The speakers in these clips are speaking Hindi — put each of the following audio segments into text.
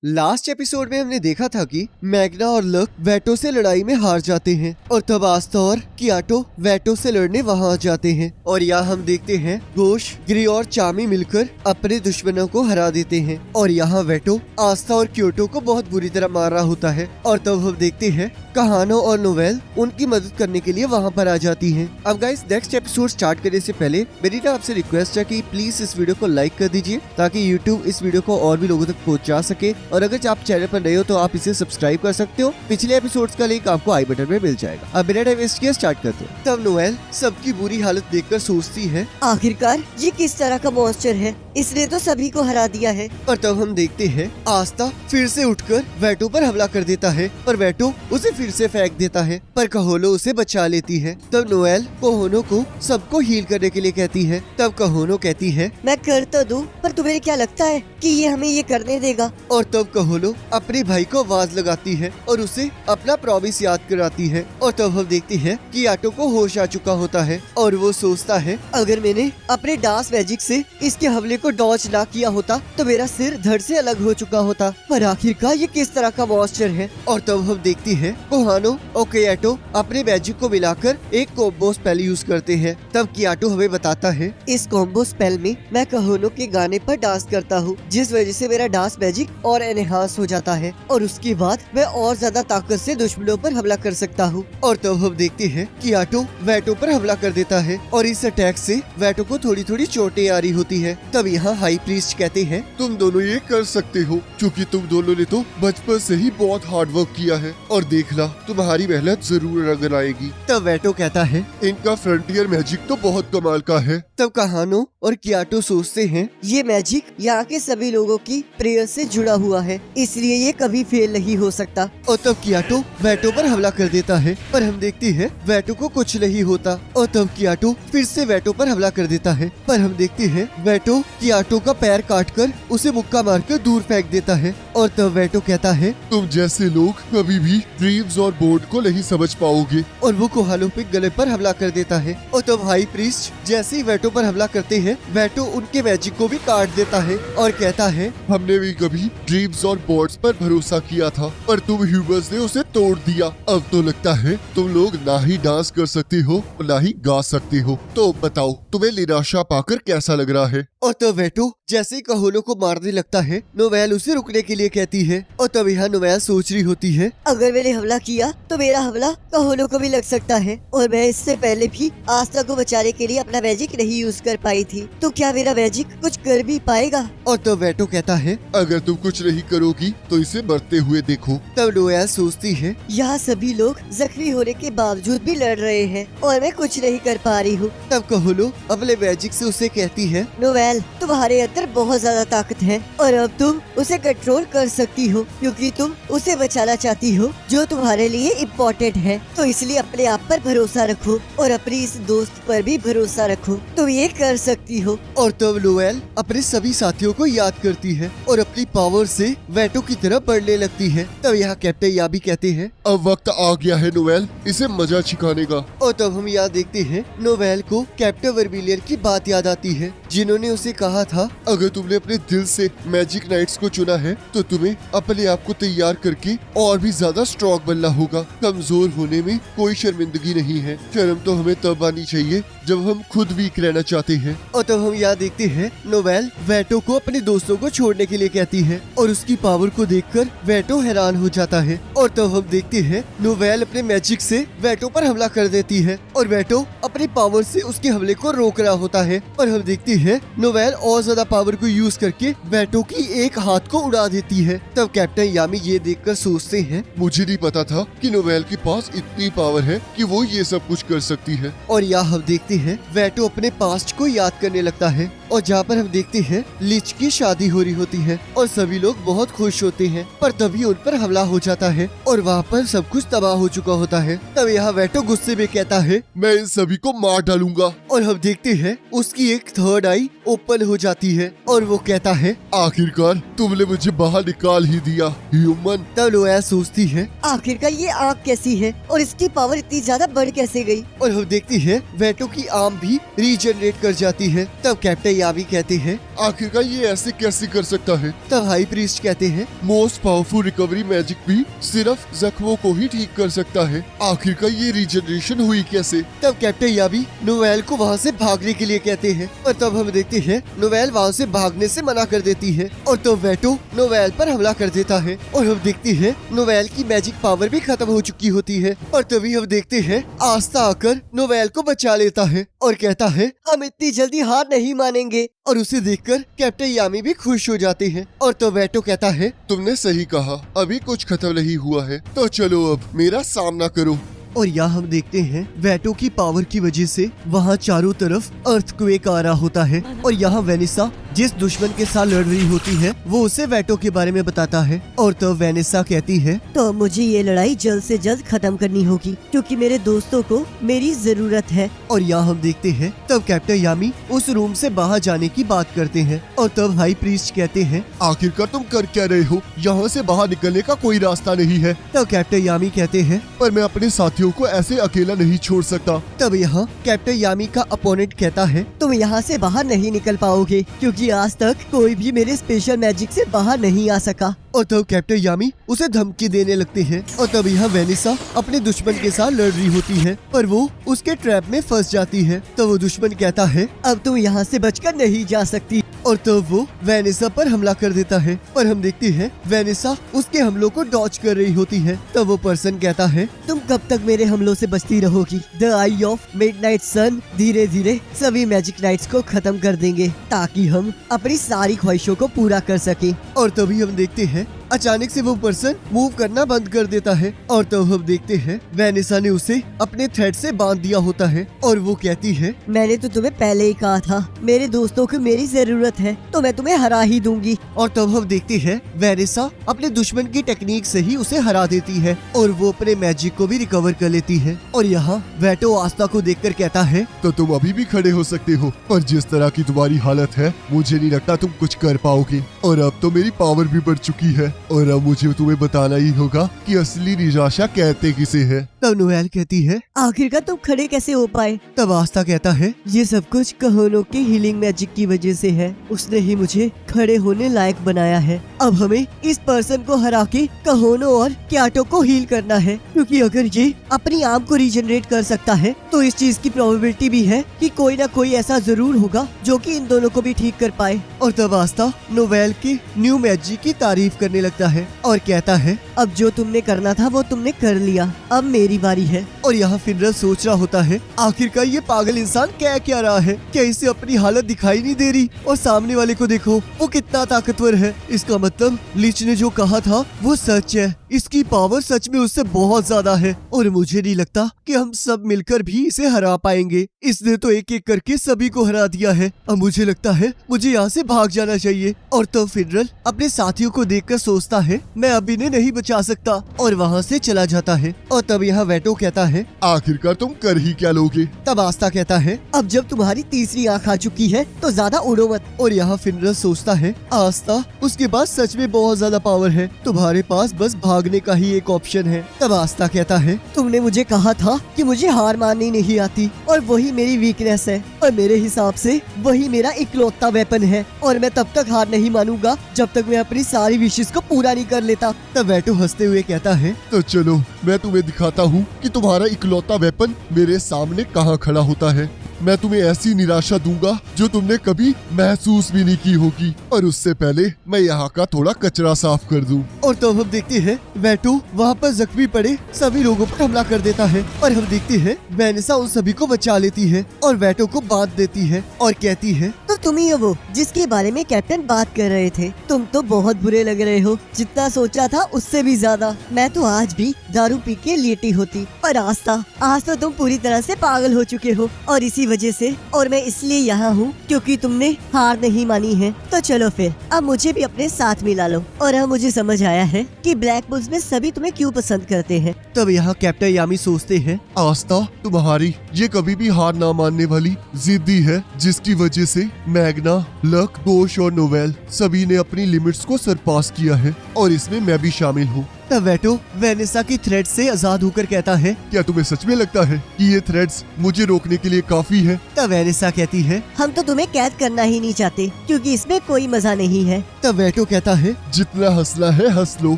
लास्ट एपिसोड में हमने देखा था कि मैग्ना और लक वेटो से लड़ाई में हार जाते हैं और तब आस्था और कियाटो वेटो से लड़ने वहां आ जाते हैं और यहाँ हम देखते हैं घोष, ग्री और चामी मिलकर अपने दुश्मनों को हरा देते हैं और यहाँ वेटो आस्था और क्योटो को बहुत बुरी तरह मार रहा होता है और तब हम देखते हैं कहानो और नोवेल उनकी मदद करने के लिए वहाँ पर आ जाती हैं। अब गाइस नेक्स्ट एपिसोड स्टार्ट करने से पहले मेरी ना आपसे रिक्वेस्ट है कि प्लीज इस वीडियो को लाइक कर दीजिए ताकि YouTube इस वीडियो को और भी लोगों तक पहुंचा सके और अगर आप चैनल पर नए हो तो आप इसे सब्सक्राइब कर सकते हो। पिछले एपिसोड्स का लिंक आपको आई बटन में मिल जाएगा। अब बिना टाइम वेस्ट किए स्टार्ट करते हैं। तब नोवेल सबकी बुरी हालत देखकर सोचती है आखिरकार ये किस तरह का मॉन्स्टर है, इसने तो सभी को हरा दिया है। और तब हम देखते हैं आस्था फिर से उठकर वेटो पर हमला कर देता है पर वेटो उसे फिर से फेंक देता है पर कहोनो उसे बचा लेती है। तब नोएल कहोनो को सबको हील करने के लिए कहती है। तब कहोनो कहती है मैं कर तो दूं, पर तुम्हें क्या लगता है कि ये हमें ये करने देगा? और तब कहोनो अपने भाई को आवाज लगाती है और उसे अपना प्रॉमिस याद कराती है और तब हम देखते हैं कि आटो को होश आ चुका होता है और वो सोचता है अगर मैंने अपने डांस मैजिक से इसके हमले को डॉज ना किया होता तो मेरा सिर धड़ से अलग हो चुका होता। पर आखिरकार ये किस तरह का मॉन्स्टर है? और तब हम देखते हैं कोहानो और कियाटो अपने मैजिक को मिलाकर एक कॉम्बो स्पेल यूज करते हैं। तब कियाटो हमें बताता है इस कॉम्बो स्पेल में मैं कहोनो के गाने पर डांस करता हूँ, जिस वजह से मेरा डांस मैजिक और एनहांस हो जाता है और उसके बाद मैं और ज्यादा ताकत से दुश्मनों पर हमला कर सकता हूँ। और तब हम देखते हैं कियाटो वेटो पर हमला कर देता है और इस अटैक से वेटो को थोड़ी थोड़ी चोटें आ रही होती है। तब यहाँ हाई प्रीस्ट कहते हैं तुम दोनों ये कर सकते हो क्योंकि तुम दोनों ने तो बचपन से ही बहुत हार्ड वर्क किया है और देखना तुम्हारी मेहनत जरूर रंग लाएगी। तब वेटो कहता है इनका फ्रंटियर मैजिक तो बहुत कमाल का है। तब कहानो और कियाटो सोचते हैं ये मैजिक यहाँ के सभी लोगों की प्रेयर से जुड़ा हुआ है, इसलिए ये कभी फेल नहीं हो सकता। और तब कियाटो वेटो पर हमला कर देता है पर हम देखते हैं वेटो को कुछ नहीं होता और तब कियाटो फिर से वेटो पर हमला कर देता है पर हम देखते हैं वेटो कियाटो का पैर काटकर उसे मुक्का मारकर दूर फेंक देता है और तब वेटो कहता है तुम जैसे लोग कभी भी ड्रीम्स और बोर्ड को नहीं समझ पाओगे। और वो कोहानो पे गले पर हमला कर देता है और तब हाई प्रीस्ट जैसे ही वेटो पर हमला करते हैं वेटो उनके मैजिक को भी काट देता है और कहता है हमने भी कभी ड्रीम्स और बोर्ड्स पर भरोसा किया था पर तुम ह्यूमंस ने उसे तोड़ दिया। अब तो लगता है तुम लोग ना ही डांस कर सकते हो ना ही गा सकते हो। तो बताओ तुम्हें निराशा पाकर कैसा लग रहा है? और तब वेटो जैसे ही कहोनो को मारने लगता है नोवेल उसे रुकने के लिए कहती है और तब यहाँ नोवेल सोच रही होती है अगर मैंने हमला किया तो मेरा हमला कहोनो को भी लग सकता है और मैं इससे पहले भी आस्था को बचाने के लिए अपना मैजिक नहीं यूज कर पाई थी, तो क्या मेरा मैजिक कुछ कर भी पाएगा? और तब वेटो कहता है अगर तुम कुछ नहीं करोगी तो इसे मरते हुए देखो। तब नोवेल सोचती है यहाँ सभी लोग जख्मी होने के बावजूद भी लड़ रहे हैं और मैं कुछ नहीं कर पा रही हूँ। तब कहोनो अपने मैजिक से उसे कहती है नोवेल तुम्हारे अंदर बहुत ज्यादा ताकत है और अब तुम उसे कंट्रोल कर सकती हो क्योंकि तुम उसे बचाना चाहती हो जो तुम्हारे लिए इम्पोर्टेंट है। तो इसलिए अपने आप पर भरोसा रखो और अपनी इस दोस्त पर भी भरोसा रखो, तुम ये कर सकती हो। और तब नोवेल अपने सभी साथियों को याद करती है और अपनी पावर से वेटो की तरफ बढ़ने लगती है। तब यहाँ कैप्टन याबी कहते हैं अब वक्त आ गया है नोवेल, इसे मजा छिकाने का। और तब हम यहाँ देखते हैं नोवेल को कैप्टन वर्मिलियर की बात याद आती है जिन्होंने उसे कहा था अगर तुमने अपने दिल से मैजिक नाइट्स को चुना है तो तुम्हें अपने आप को तैयार करके और भी ज्यादा स्ट्रॉन्ग बनना होगा। कमजोर होने में कोई शर्मिंदगी नहीं है, शर्म तो हमें तब आनी चाहिए जब हम खुद वीक रहना चाहते हैं। और तब हम यहाँ देखते हैं नोवेल वेटो को अपने दोस्तों को छोड़ने के लिए कहती है और उसकी पावर को देखकर वेटो हैरान हो जाता है। और तब हम देखते हैं नोवेल अपने मैजिक से वेटो पर हमला कर देती है और वेटो अपनी पावर से उसके हमले को रोक रहा होता है और हम देखते हैं नोवेल और ज्यादा पावर को यूज करके वेटो की एक हाथ को उड़ा देती है। तब कैप्टन यामी ये देखकर सोचते हैं मुझे नहीं पता था कि नोवेल के पास इतनी पावर है कि वो ये सब कुछ कर सकती है। और यहाँ हम देखते हैं वेटो अपने पास्ट को याद करने लगता है और जहाँ पर हम देखते हैं लिच की शादी हो रही होती है और सभी लोग बहुत खुश होते हैं पर तभी उन पर हमला हो जाता है और वहाँ पर सब कुछ तबाह हो चुका होता है। तब यहाँ वेटो गुस्से में कहता है मैं इन सभी को मार डालूंगा। और हम देखते हैं उसकी एक थर्ड आई ओपन हो जाती है और वो कहता है आखिरकार तुमने मुझे बाहर निकाल ही दिया ह्यूमन। तब लोया सोचती है आखिरकार ये आग कैसी है और इसकी पावर इतनी ज्यादा बढ़ कैसे गई? और हम देखती है वेटो की आर्म भी रीजनरेट कर जाती है। तब कैप्टन यामी कहते हैं। आखिरकार ये ऐसे कैसे कर सकता है? तब हाई प्रीस्ट कहते हैं। मोस्ट पावरफुल रिकवरी मैजिक भी सिर्फ जख्मों को ही ठीक कर सकता है। आखिरकार ये रीजनरेशन हुई कैसे? तब कैप्टन यामी नोवेल को वहाँ से भागने के लिए कहते हैं, और तब हम देखते हैं नोवेल वहाँ से भागने से मना कर देती है, और तो वेटो नोवेल पर हमला कर देता है, और हम देखते हैं नोवेल की मैजिक पावर भी खत्म हो चुकी होती है। और तभी हम देखते हैं आस्था आकर नोवेल को बचा लेता है और कहता है हम इतनी जल्दी हार नहीं मानेंगे। और उसे देखकर कैप्टन यामी भी खुश हो जाते हैं। और तो वेटो कहता है तुमने सही कहा, अभी कुछ खत्म नहीं हुआ है, तो चलो अब मेरा सामना करो। और यहाँ हम देखते हैं वेटो की पावर की वजह से वहाँ चारों तरफ अर्थक्वेक आ रहा होता है, और यहाँ वेनिसा जिस दुश्मन के साथ लड़ रही होती है वो उसे वेटो के बारे में बताता है। और तो वेनिसा कहती है तो मुझे ये लड़ाई जल्द से जल्द खत्म करनी होगी, क्योंकि मेरे दोस्तों को मेरी जरूरत है। और यहाँ हम देखते हैं तब कैप्टन यामी उस रूम से बाहर जाने की बात करते हैं, और तब हाई प्रीस्ट कहते हैं आखिरकार तुम कर क्या रहे हो? यहाँ से बाहर निकलने का कोई रास्ता नहीं है। तब कैप्टन यामी कहते हैं पर मैं अपने साथियों को ऐसे अकेला नहीं छोड़ सकता। तब यहाँ कैप्टन यामी का अपोनेंट कहता है तुम यहाँ से बाहर नहीं निकल पाओगे, क्योंकि आज तक कोई भी मेरे स्पेशल मैजिक से बाहर नहीं आ सका। और तब कैप्टन यामी उसे धमकी देने लगते हैं। और तब यहाँ वेनिसा अपने दुश्मन के साथ लड़ रही होती है, पर वो उसके ट्रैप में फंस जाती है। तो वो दुश्मन कहता है अब तुम यहाँ से बचकर नहीं जा सकती। और तब वो वेनिसा पर हमला कर देता है, पर हम देखते हैं वेनिसा उसके हमलों को डॉच कर रही होती है। तब वो पर्सन कहता है तुम कब तक मेरे हमलों से बचती रहोगी? द आई ऑफ मिडनाइट सन धीरे धीरे सभी मैजिक नाइट्स को खत्म कर देंगे, ताकि हम अपनी सारी ख्वाहिशों को पूरा कर सकें। और तभी हम देखते हैं अचानक से वो पर्सन मूव करना बंद कर देता है, और तब हम देखते हैं वेनिसा ने उसे अपने थ्रेड से बांध दिया होता है, और वो कहती है मैंने तो तुम्हें पहले ही कहा था, मेरे दोस्तों को मेरी जरूरत है, तो मैं तुम्हें हरा ही दूंगी। और तब हम देखते हैं वेनिसा अपने दुश्मन की टेक्निक से ही उसे हरा देती है, और वो अपने मैजिक को भी रिकवर कर लेती है। और यहाँ वेटो आस्था को देखकर कहता है तो तुम अभी भी खड़े हो सकते हो, पर जिस तरह की तुम्हारी हालत है मुझे नहीं लगता तुम कुछ कर पाओगे। और अब तो मेरी पावर भी बढ़ चुकी है, और अब मुझे तुम्हें बताना ही होगा कि असली निराशा कहते किसे है। तब नोएल कहती है आखिरकार तुम खड़े कैसे हो पाए? तब आस्था कहता है ये सब कुछ कहोनो के हीलिंग मैजिक की वजह से है, उसने ही मुझे खड़े होने लायक बनाया है। अब हमें इस पर्सन को हरा के कहोनो और क्याटो को हील करना है, क्योंकि अगर ये अपनी आर्म को रीजनरेट कर सकता है तो इस चीज की प्रोबेबिलिटी भी है कि कोई ना कोई ऐसा जरूर होगा जो कि इन दोनों को भी ठीक कर पाए। और तब आस्था नोवेल के न्यू मैजिक की तारीफ करने लगता है और कहता है अब जो तुमने करना था वो तुमने कर लिया, अब मेरी बारी है। और यहाँ फिनरल सोच रहा होता है आखिरकार ये पागल इंसान कह क्या रहा है, क्या इसे अपनी हालत दिखाई नहीं दे रही? और सामने वाले को देखो वो कितना ताकतवर है, इसका मतलब लीच ने जो कहा था वो सच है, इसकी पावर सच में उससे बहुत ज्यादा है, और मुझे नहीं लगता कि हम सब मिलकर भी इसे हरा पाएंगे। इसने तो एक एक करके सभी को हरा दिया है, अब मुझे लगता है मुझे यहाँ से भाग जाना चाहिए। और तब फिनरल अपने साथियों को देखकर सोचता है मैं अब इन्हें नहीं बचा सकता, और वहाँ से चला जाता है। और तब यहाँ वेटो कहता है आखिरकार तुम कर ही क्या लोगे? तब आस्था कहता है अब जब तुम्हारी तीसरी आँख आ चुकी है तो ज्यादा उड़ो मत। और यहाँ फिनरल सोचता है आस्था उसके पास सच में बहुत ज्यादा पावर है, तुम्हारे पास बस भागने का ही एक ऑप्शन है। तब आस्था कहता है तुमने मुझे कहा था कि मुझे हार माननी नहीं आती, और वही मेरी वीकनेस है, और मेरे हिसाब से वही मेरा इकलौता वेपन है, और मैं तब तक हार नहीं मानूंगा जब तक मैं अपनी सारी विशेष को पूरा नहीं कर लेता। तब वेटो हंसते हुए कहता है तो चलो मैं तुम्हें दिखाता हूँ कि तुम्हारा इकलौता वेपन मेरे सामने कहाँ खड़ा होता है। मैं तुम्हें ऐसी निराशा दूंगा जो तुमने कभी महसूस भी नहीं की होगी, और उससे पहले मैं यहाँ का थोड़ा कचरा साफ कर दूं। और तब हम देखते हैं वेटो वहाँ पर जख्मी पड़े सभी लोगों पर हमला कर देता है, और हम देखते हैं वेनिसा उन सभी को बचा लेती है और वेटो को बांध देती है और कहती है तो तुम ही हो वो जिसके बारे में कैप्टन बात कर रहे थे। तुम तो बहुत बुरे लग रहे हो, जितना सोचा था उससे भी ज्यादा। मैं तो आज भी दारू पी के लेटी होती, पर आज तो तुम पूरी तरह से पागल हो चुके हो, और इसी वजह से, और मैं इसलिए यहाँ हूँ क्योंकि तुमने हार नहीं मानी है। तो चलो फिर अब मुझे भी अपने साथ मिला लो। और अब मुझे समझ आया है कि ब्लैक बुल्स में सभी तुम्हें क्यों पसंद करते हैं। तब यहाँ कैप्टन यामी सोचते हैं आस्था तुम्हारी ये कभी भी हार ना मानने वाली जिद्दी है, जिसकी वजह से मैग्ना, लक, गोश और नोवेल सभी ने अपनी लिमिट्स को सरपास किया है, और इसमें मैं भी शामिल हूँ। तब वेटो वेनेसा की थ्रेड से आजाद होकर कहता है। क्या तुम्हें सच में लगता है कि ये थ्रेड्स मुझे रोकने के लिए काफी है? तब वेनेसा कहती है। हम तो तुम्हें कैद करना ही नहीं चाहते क्योंकि इसमें कोई मजा नहीं है। तब वेटो कहता है, जितना हंसना है हंस लो,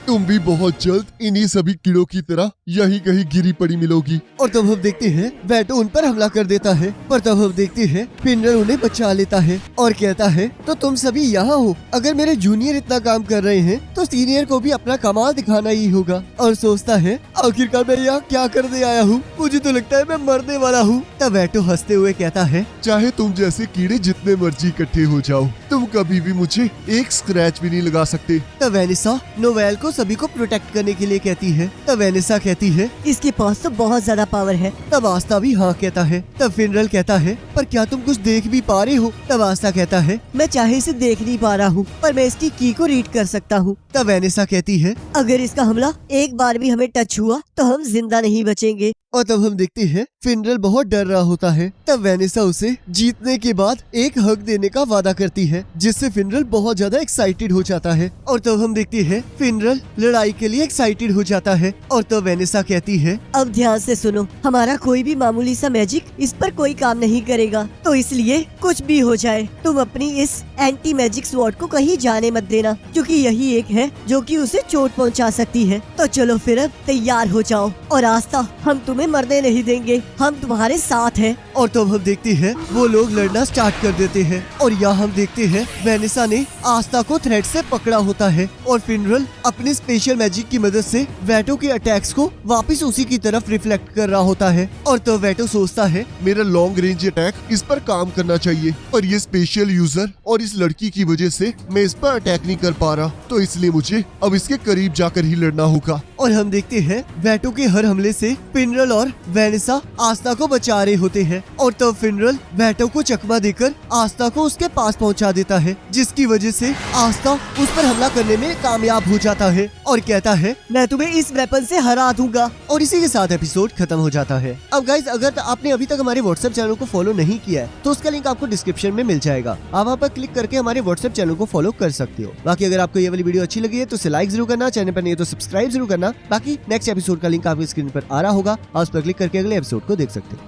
तुम भी बहुत जल्द इन्हीं सभी कीड़ों की तरह यहीं कहीं गिरी पड़ी मिलोगी। और तब हम देखते हैं वेटो उन पर हमला कर देता है। पर तब हम देखते हैं फिनरल उन्हें बचा लेता है और कहता है, तो तुम सभी यहाँ हो। अगर मेरे जूनियर इतना काम कर रहे हैं तो सीनियर को भी अपना कमाल दिखाना ही होगा। और सोचता है, आखिरकार मैं यहाँ क्या करने आया हूँ, मुझे तो लगता है मैं मरने वाला हूँ। तब वेटो हंसते हुए कहता है, चाहे तुम जैसे कीड़े जितने मर्जी इकट्ठे हो जाओ, तुम कभी भी मुझे एक स्क्रैच भी नहीं लगा सकते। तब वेनेसा नोवेल को सभी को प्रोटेक्ट करने के लिए कहती है। तब वेनेसा कहती है, इसके पास तो बहुत ज्यादा पावर है। तब आस्था भी हाँ कहता है। तब फिनरल कहता है, पर क्या तुम कुछ देख भी पा रहे हो? तब आस्था कहता है, मैं चाहे इसे देख नहीं पा रहा हूँ पर मैं इसकी की को रीड कर सकता हूँ। तब वेनेसा कहती है, अगर इसका हमला एक बार भी हमें टच हुआ तो हम जिंदा नहीं बचेंगे। और तब हम देखते हैं फिनरल बहुत डर रहा होता है। तब वेनेसा उसे जीतने के बाद एक हक देने का वादा करती है, जिससे फिनरल बहुत ज्यादा एक्साइटेड हो जाता है। और तब हम देखते हैं फिनरल लड़ाई के लिए एक्साइटेड हो जाता है। और तब वेनेसा कहती है, अब ध्यान से सुनो, हमारा कोई भी मामूली सा मैजिक इस पर कोई काम नहीं करेगा, तो इसलिए कुछ भी हो जाए तुम अपनी इस एंटी मैजिक स्वॉर्ड को कहीं जाने मत देना, क्योंकि यही एक है जो कि उसे चोट पहुंचा सकती है। तो चलो फिर अब तैयार हो जाओ और आस्था, हम तुम्हें मरने नहीं देंगे, हम तुम्हारे साथ हैं। और तब हम देखते हैं वो लोग लड़ना स्टार्ट कर देते हैं। और यहाँ हम देखते हैं वेनेसा ने आस्था को थ्रेड से पकड़ा होता है और फिनरल अपनी स्पेशल मैजिक की मदद से वेटो के अटैक्स को वापस उसी की तरफ रिफ्लेक्ट कर रहा होता है। और तब वेटो सोचता है, मेरा लॉन्ग रेंज अटैक इस पर काम करना चाहिए, पर ये स्पेशल यूजर और इस लड़की की वजह से मैं इस पर अटैक नहीं कर पा रहा, तो इसलिए मुझे अब इसके करीब जाकर ही लड़ना होगा। और हम देखते हैं वेटो के हर हमले से फिनरल और वेनेसा आस्था को बचा रहे होते हैं। और तब फिनरल वेटो को चकमा देकर आस्था को उसके पास पहुंचा देता है, जिसकी वजह से आस्था उस पर हमला करने में कामयाब हो जाता है और कहता है, मैं तुम्हें इस वेपन से हरा दूंगा। और इसी के साथ एपिसोड खत्म हो जाता है। अब गाइज, अगर आपने अभी तक हमारे व्हाट्सएप चैनल को फॉलो नहीं किया है तो उसका लिंक आपको डिस्क्रिप्शन में मिल जाएगा। आप वहाँ पर क्लिक करके हमारे व्हाट्सएप चैनल को फॉलो कर सकते हो। बाकी अगर आपको ये वाली वीडियो अच्छी लगी है तो इसे लाइक जरूर करना, चैनल पर नहीं तो सब्सक्राइब जरूर करना। बाकी नेक्स्ट एपिसोड का लिंक आपकी स्क्रीन पर आ रहा होगा, आप उस पर क्लिक करके अगले एपिसोड को देख सकते हो।